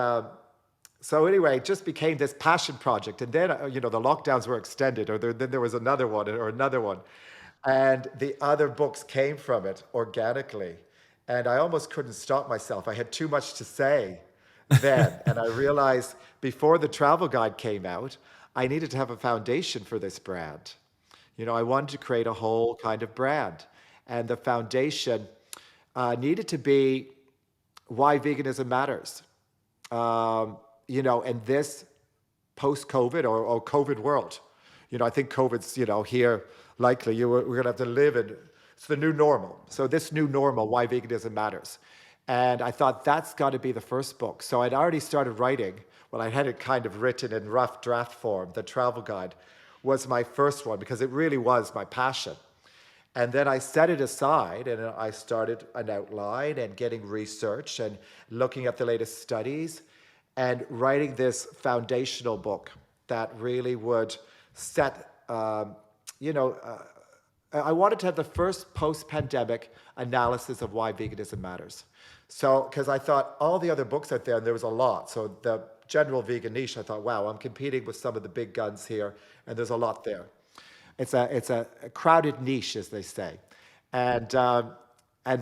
so anyway, it just became this passion project. And then, the lockdowns were extended, or then there was another one or another one. And the other books came from it organically. And I almost couldn't stop myself. I had too much to say then. And I realized before the travel guide came out, I needed to have a foundation for this brand. I wanted to create a whole kind of brand. And the foundation needed to be why veganism matters. In this post-COVID or COVID world. I think COVID's, here likely. We're going to have to live in, it's the new normal. So this new normal, why veganism matters. And I thought that's got to be the first book. So I'd already started writing. Well, I had it kind of written in rough draft form. The travel guide was my first one because it really was my passion. And then I set it aside and I started an outline and getting research and looking at the latest studies and writing this foundational book that really would set, I wanted to have the first post-pandemic analysis of why veganism matters. So, because I thought all the other books out there, and there was a lot. So the general vegan niche, I thought, wow, I'm competing with some of the big guns here, and there's a lot there. It's a crowded niche, as they say, and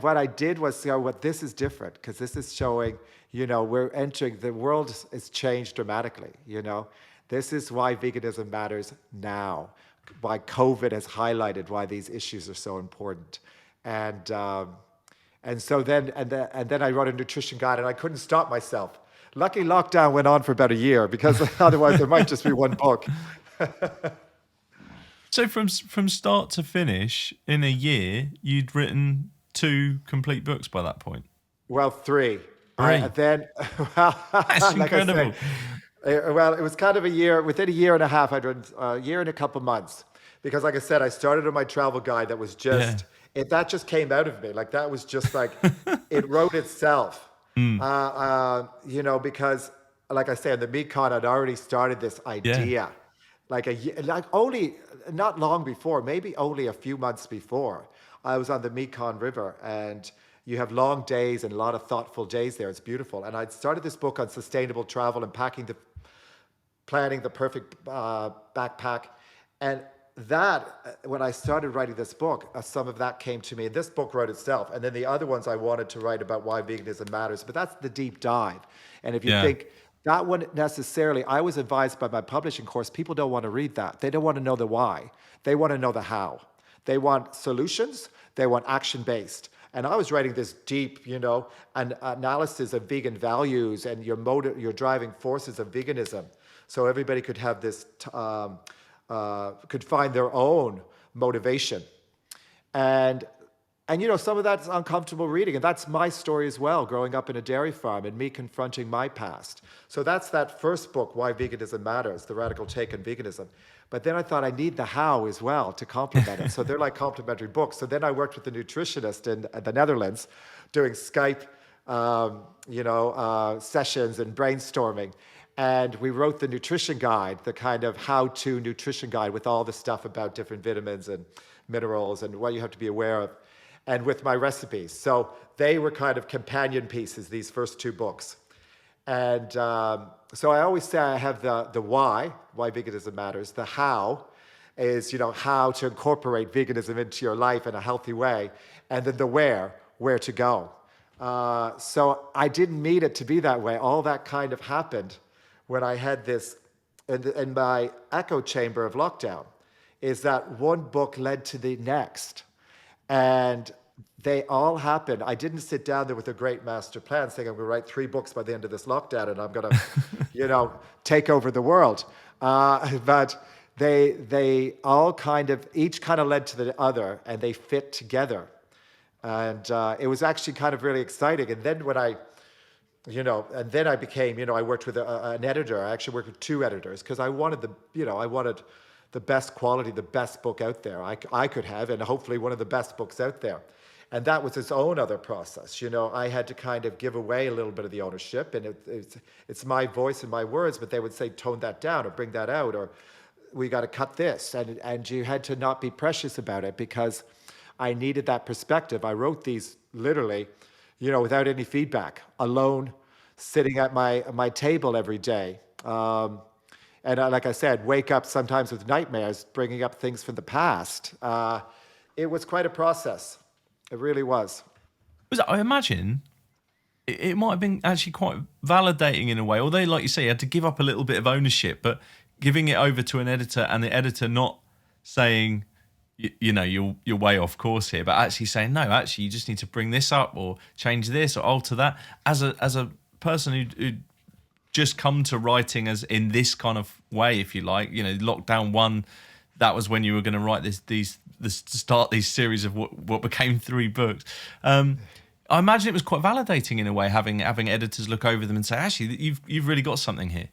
what I did was, what this is different because this is showing, we're entering the world has changed dramatically. This is why veganism matters now. Why COVID has highlighted why these issues are so important, and so then I wrote a nutrition guide, and I couldn't stop myself. Lucky lockdown went on for about a year because otherwise there might just be one book. So from start to finish, in a year, you'd written 2 complete books by that point. Well, 3. 3. Then, That's like incredible. I said, well, it was kind of a year. Within a year and a half, I'd written a year and a couple months, because, like I said, I started on my travel guide. That was just that just came out of me. Like that was just like it wrote itself. Because, like I said, the Mekong, I'd already started this idea. Like only not long before, maybe only a few months before, I was on the Mekong River, and you have long days and a lot of thoughtful days there. It's beautiful. And I'd started this book on sustainable travel and planning the perfect backpack. And that, when I started writing this book, some of that came to me. This book wrote itself. And then the other ones I wanted to write about why veganism matters. But that's the deep dive. And if you think, that one necessarily, I was advised by my publishing course, people don't want to read that. They don't want to know the why. They want to know the how. They want solutions. They want action-based. And I was writing this deep, an analysis of vegan values and your driving forces of veganism. So everybody could have this, could find their own motivation. And some of that's uncomfortable reading. And that's my story as well, growing up in a dairy farm and me confronting my past. So that's that first book, Why Veganism Matters, The Radical Take on Veganism. But then I thought I need the how as well to complement it. So they're like complementary books. So then I worked with a nutritionist in the Netherlands doing Skype, sessions and brainstorming. And we wrote the nutrition guide, the kind of how-to nutrition guide with all the stuff about different vitamins and minerals and what you have to be aware of, and with my recipes. So they were kind of companion pieces, these first 2 books. And so I always say I have the why veganism matters. The how is, how to incorporate veganism into your life in a healthy way. And then the where to go. So I didn't mean it to be that way. All that kind of happened when I had this, in my echo chamber of lockdown, is that one book led to the next. And they all happened. I didn't sit down there with a great master plan saying I'm going to write 3 books by the end of this lockdown and I'm going to, take over the world. But they all each kind of led to the other, and they fit together. And it was actually kind of really exciting. And then when I became, I worked with an editor. I actually worked with 2 editors because I wanted the best quality, the best book out there I could have, and hopefully one of the best books out there. And that was its own other process. I had to kind of give away a little bit of the ownership, and it's my voice and my words, but they would say, tone that down or bring that out, or we got to cut this. And you had to not be precious about it because I needed that perspective. I wrote these literally, without any feedback, alone, sitting at my table every day. And like I said, wake up sometimes with nightmares, bringing up things from the past. It was quite a process. It really was. I imagine it might have been actually quite validating in a way, although, like you say, you had to give up a little bit of ownership, but giving it over to an editor and the editor not saying, you're way off course here, but actually saying, no, actually, you just need to bring this up or change this or alter that. As a person who just come to writing as in this kind of way, if you like, lockdown 1, that was when you were going to write start these series of what became 3 books. I imagine it was quite validating in a way, having editors look over them and say, actually, you've really got something here.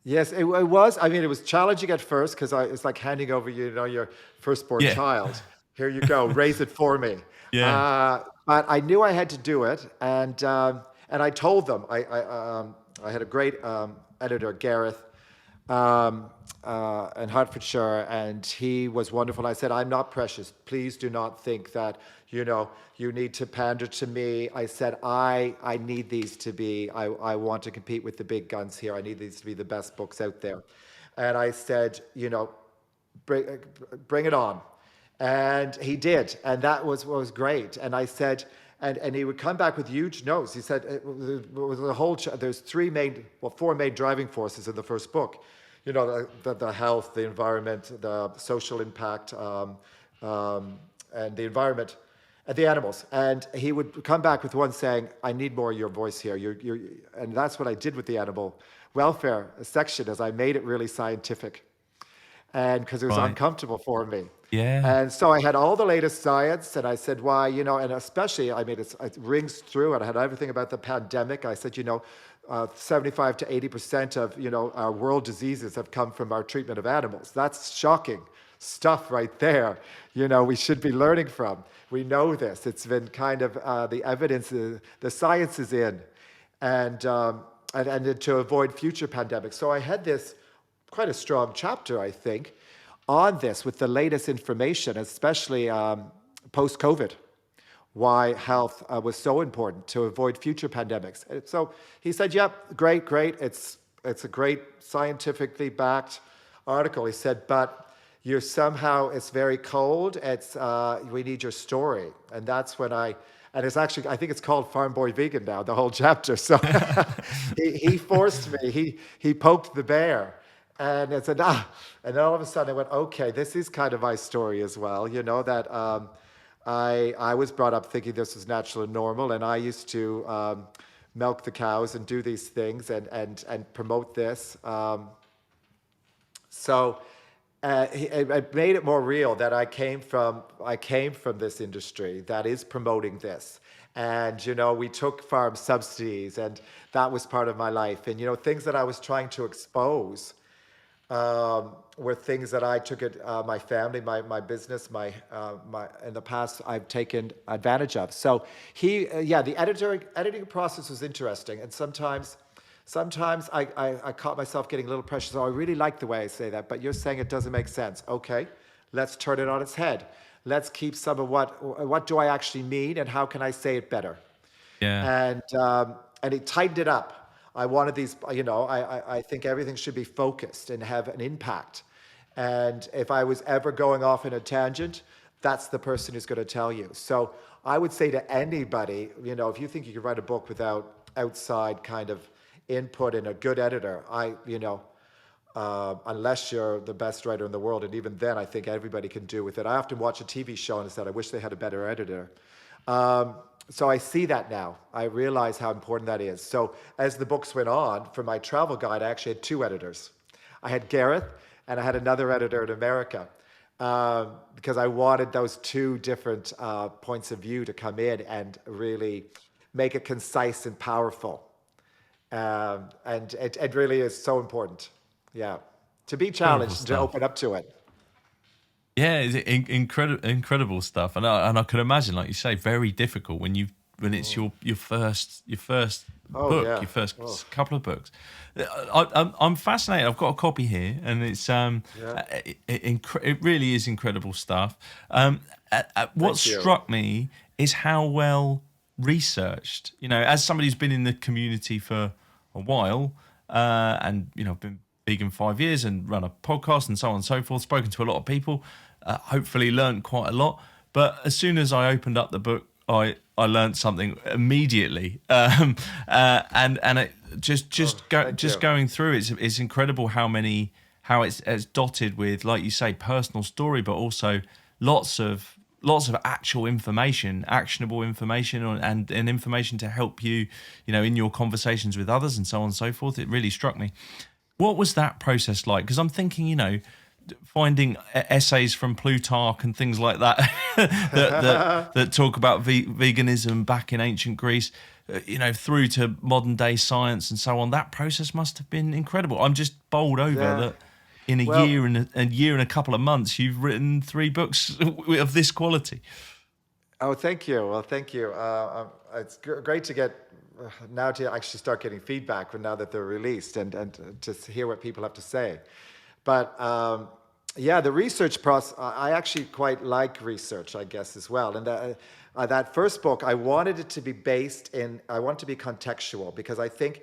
Yes, it was. I mean, it was challenging at first because it's like handing over, your firstborn child. Here you go. Raise it for me. Yeah. But I knew I had to do it, and I told them. I had a great editor, Gareth, in Hertfordshire, and he was wonderful. I said, "I'm not precious. Please do not think that you need to pander to me." I said, "I need these to be. I want to compete with the big guns here. I need these to be the best books out there." And I said, bring it on. And he did. And that was great. And I said, and he would come back with huge notes. He said, there's four main driving forces in the first book. The health, the environment, the social impact, and the environment, and the animals. And he would come back with one saying, "I need more of your voice here." And that's what I did with the animal welfare section, is I made it really scientific, and because it was Right. uncomfortable for me. Yeah. And so I had all the latest science, and I said, why, and especially, I mean, it rings through, and I had everything about the pandemic. I said, 75 to 80% of, our world diseases have come from our treatment of animals. That's shocking stuff right there. We should be learning from. We know this. It's been kind of the evidence, the science is in, and to avoid future pandemics. So I had this quite a strong chapter, I think, on this with the latest information, especially post-COVID, why health was so important to avoid future pandemics. And so he said, "Yep, great. It's a great scientifically backed article." He said, "But it's very cold. We need your story." And that's when and it's actually, I think it's called Farm Boy Vegan now, the whole chapter. So he forced me. He poked the bear. And I said, and then all of a sudden I went, okay, this is kind of my story as well. That I was brought up thinking this was natural and normal, and I used to milk the cows and do these things and promote this. So it made it more real that I came from this industry that is promoting this. And, we took farm subsidies, and that was part of my life. And, things that I was trying to expose were things that I took my family, my business, in the past I've taken advantage of. So the editing process was interesting, and sometimes I caught myself getting a little precious. Oh, I really like the way I say that, but you're saying it doesn't make sense. Okay, let's turn it on its head. Let's keep some of what do I actually mean, and how can I say it better? Yeah. And he tightened it up. I wanted these, I think everything should be focused and have an impact. And if I was ever going off in a tangent, that's the person who's going to tell you. So I would say to anybody, if you think you could write a book without outside kind of input and a good editor, unless you're the best writer in the world, and even then I think everybody can do with it. I often watch a TV show and I said, I wish they had a better editor. So I see that now. I realize how important that is. So as the books went on, for my travel guide, I actually had two editors. I had Gareth, and I had another editor in America, because I wanted those two different points of view to come in and really make it concise and powerful. And it really is so important. Yeah. To be Incredible challenged, to stuff. open up to it. Yeah, it's incredible stuff, and I could imagine, like you say, very difficult when it's your first Oh, book, yeah. your first Oh, couple of books. I'm fascinated. I've got a copy here, and it's yeah. it really is incredible stuff. What Thank you. struck me is how well researched. As somebody who's been in the community for a while, and I've been vegan 5 years and run a podcast and so on and so forth, spoken to a lot of people, hopefully learned quite a lot. But as soon as I opened up the book, I learned something immediately, and it Thank you. going through it's incredible how it's dotted with, like you say, personal story, but also lots of actual information, actionable information, and information to help you, in your conversations with others and so on and so forth. It really struck me. What was that process like? Because I'm thinking, finding essays from Plutarch and things like that that talk about veganism back in ancient Greece, through to modern day science and so on. That process must have been incredible. I'm just bowled over Yeah. that. in a Well, year and a year and a couple of months, you've written 3 books of this quality. oh, thank you. Well, thank you. It's great to get now to actually start getting feedback now that they're released and to hear what people have to say. But yeah, the research process, I actually quite like research, I guess, as well. And that first book, I wanted it to be based in, I want it to be contextual because I think,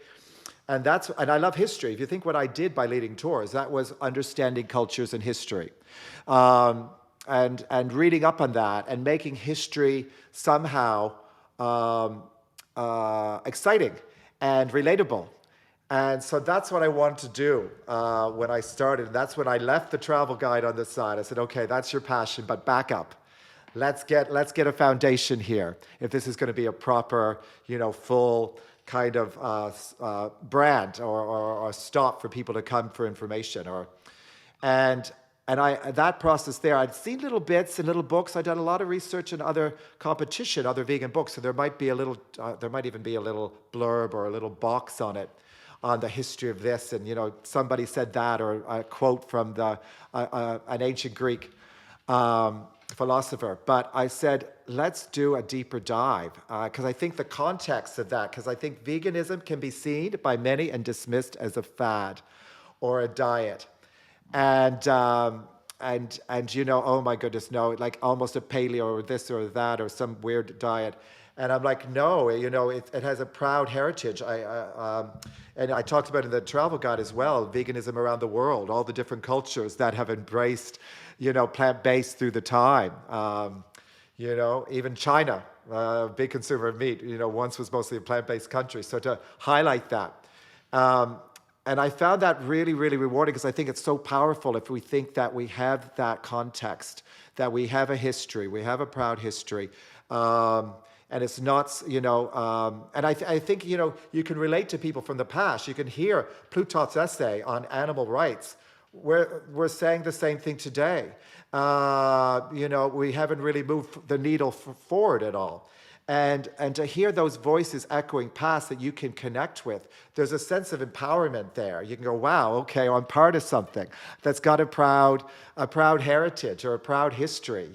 and I love history. If you think what I did by leading tours, that was understanding cultures and history. Um, and reading up on that and making history somehow exciting and relatable. And so that's what I wanted to do when I started. And that's when I left the travel guide on the side. I said, okay, that's your passion, but back up. Let's get a foundation here. If this is going to be a proper, full kind of brand or stop for people to come for information and and that process there, I'd seen little bits and little books. I'd done a lot of research in other competition, other vegan books. So there might be there might even be a little blurb or a little box on it, on the history of this. And somebody said that, or a quote from an ancient Greek philosopher. But I said, let's do a deeper dive because I think the context of that, because I think veganism can be seen by many and dismissed as a fad or a diet. And oh my goodness, no, like almost a paleo or this or that or some weird diet. And I'm like, no, it has a proud heritage. And I talked about in the travel guide as well, veganism around the world, all the different cultures that have embraced, plant-based through the time. Even China, big consumer of meat, once was mostly a plant-based country. So to highlight that. And I found that really, really rewarding because I think it's so powerful if we think that we have that context, that we have a history, we have a proud history. And it's not, and I think, you can relate to people from the past. You can hear Plutarch's essay on animal rights. We're saying the same thing today. We haven't really moved the needle forward at all. And to hear those voices echoing past that you can connect with, there's a sense of empowerment there. You can go, wow, okay, I'm part of something that's got a proud heritage or a proud history.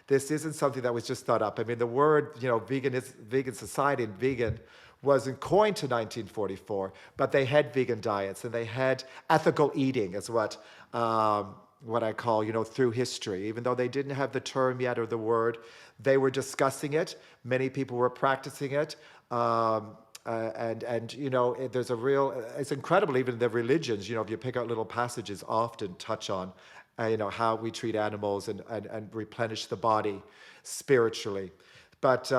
This isn't something that was just thought up. I mean, the word, vegan society and vegan wasn't coined to 1944, but they had vegan diets and they had ethical eating as what I call, through history. Even though they didn't have the term yet or the word, they were discussing it. Many people were practicing it. There's a real, it's incredible, even the religions, if you pick out little passages, often touch on, how we treat animals and replenish the body spiritually. But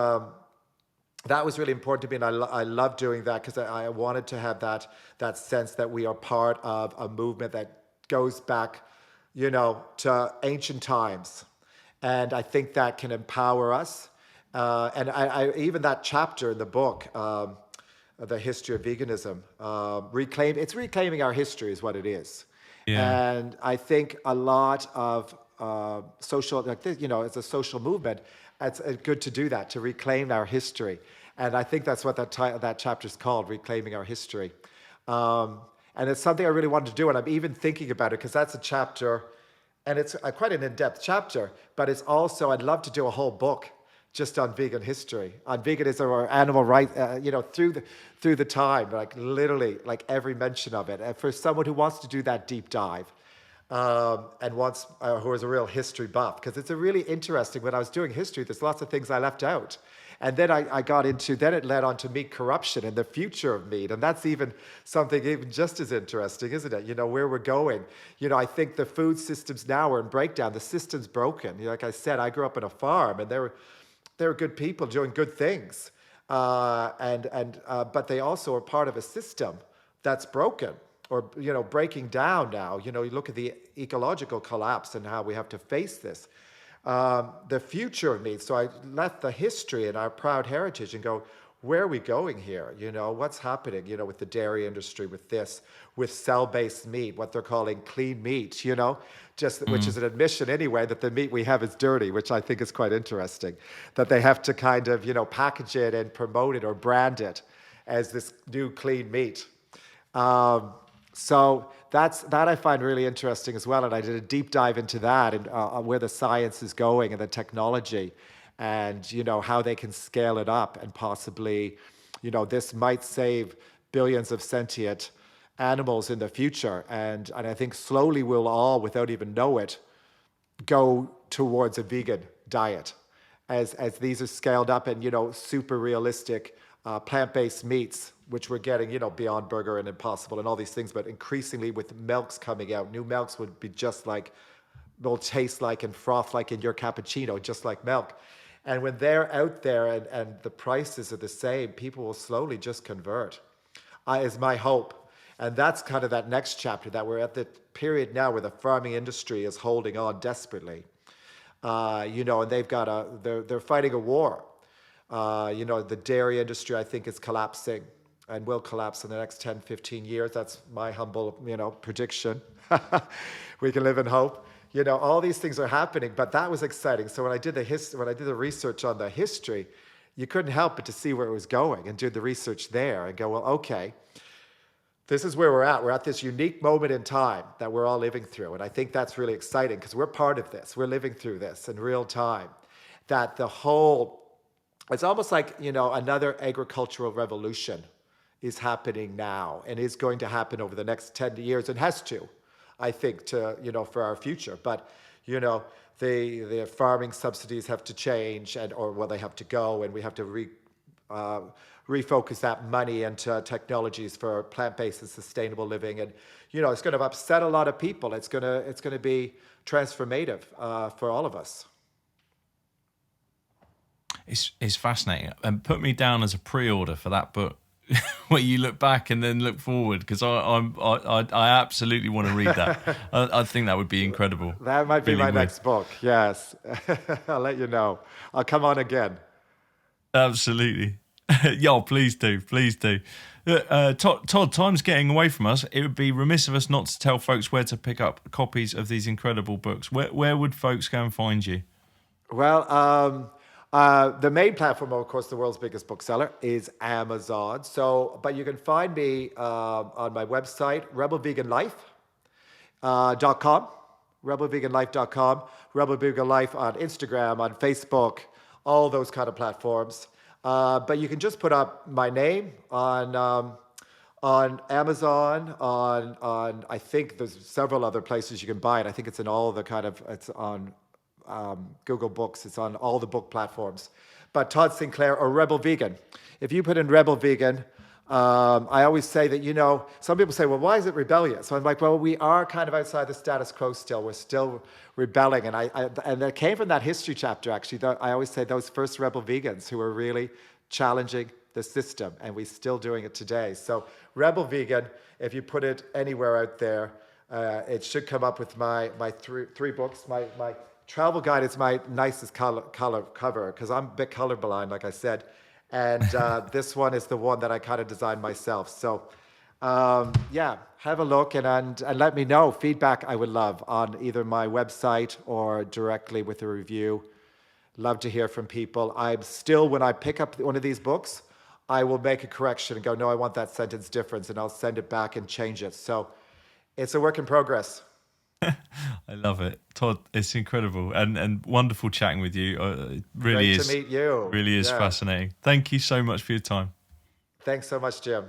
that was really important to me, and I love doing that because I wanted to have that sense that we are part of a movement that goes back, to ancient times. And I think that can empower us. And I even that chapter in the book, The History of Veganism, it's reclaiming our history is what it is. Yeah. And I think a lot of social, like this, it's a social movement. It's good to do that, to reclaim our history. And I think that's what that chapter is called, Reclaiming Our History. And it's something I really wanted to do. And I'm even thinking about it because that's a chapter, and it's quite an in-depth chapter, but it's also, I'd love to do a whole book just on vegan history, on veganism or animal rights, through the time, like literally, like every mention of it. And for someone who wants to do that deep dive, and who is a real history buff, because it's a really interesting. When I was doing history, there's lots of things I left out. And then I got into, then it led on to meat corruption and the future of meat. And that's even something even just as interesting, isn't it? Where we're going. I think the food systems now are in breakdown. The system's broken. Like I said, I grew up on a farm and there were good people doing good things. But they also are part of a system that's broken or, breaking down now. You look at the ecological collapse and how we have to face this. The future of meat. So I left the history and our proud heritage and go, where are we going here? What's happening, with the dairy industry, with this, with cell-based meat, what they're calling clean meat, which is an admission anyway that the meat we have is dirty, which I think is quite interesting, that they have to kind of, package it and promote it or brand it as this new clean meat. So that I find really interesting as well, and I did a deep dive into that and where the science is going and the technology, and how they can scale it up and possibly, this might save billions of sentient animals in the future, and I think slowly we'll all, without even know it, go towards a vegan diet as these are scaled up and super realistic plant-based meats, which we're getting, Beyond Burger and Impossible and all these things, but increasingly with milks coming out, new milks would be just like, will taste like and froth like in your cappuccino, just like milk. And when they're out there and the prices are the same, people will slowly just convert, is my hope. And that's kind of that next chapter, that we're at the period now where the farming industry is holding on desperately. And they're fighting a war. The dairy industry, I think, is collapsing and will collapse in the next 10, 15 years. That's my humble, prediction. We can live in hope. All these things are happening, but that was exciting. So when I did the research on the history, you couldn't help but to see where it was going and do the research there and go, well, okay, this is where we're at. We're at this unique moment in time that we're all living through. And I think that's really exciting because we're part of this. We're living through this in real time. That it's almost like, another agricultural revolution is happening now and is going to happen over the next 10 years and has to, I think, for our future. But, the farming subsidies have to change they have to go, and we have to refocus that money into technologies for plant-based and sustainable living. And, it's going to upset a lot of people. It's going to be transformative for all of us. It's fascinating, and put me down as a pre-order for that book, where you look back and then look forward, because I absolutely want to read that. I think that would be incredible. That might be really my next book. Yes, I'll let you know. I'll come on again. Absolutely. Yeah, please do. Todd, time's getting away from us. It would be remiss of us not to tell folks where to pick up copies of these incredible books. Where would folks go and find you? Well, the main platform, of course, the world's biggest bookseller, is Amazon. But you can find me on my website, rebelveganlife.com, rebelveganlife.com, Rebel Vegan Life on Instagram, on Facebook, all those kind of platforms. But you can just put up my name on Amazon, on I think there's several other places you can buy it. I think it's in all the it's on Google Books, it's on all the book platforms. But Todd Sinclair or Rebel Vegan. If you put in Rebel Vegan, I always say that, some people say, well, why is it rebellious? So I'm like, well, we are kind of outside the status quo still. We're still rebelling. And that came from that history chapter, actually. I always say those first rebel vegans who were really challenging the system, and we're still doing it today. So Rebel Vegan, if you put it anywhere out there, it should come up with my three books. My travel guide is my nicest color cover, because I'm a bit colorblind, like I said. And this one is the one that I kind of designed myself. So have a look and let me know. Feedback I would love on either my website or directly with a review. Love to hear from people. I'm still, when I pick up one of these books, I will make a correction and go, no, I want that sentence different, and I'll send it back and change it. So it's a work in progress. I love it, Todd. It's incredible and wonderful chatting with you. It really Great is. to meet you. Really is fascinating. Thank you so much for your time. Thanks so much, Jim.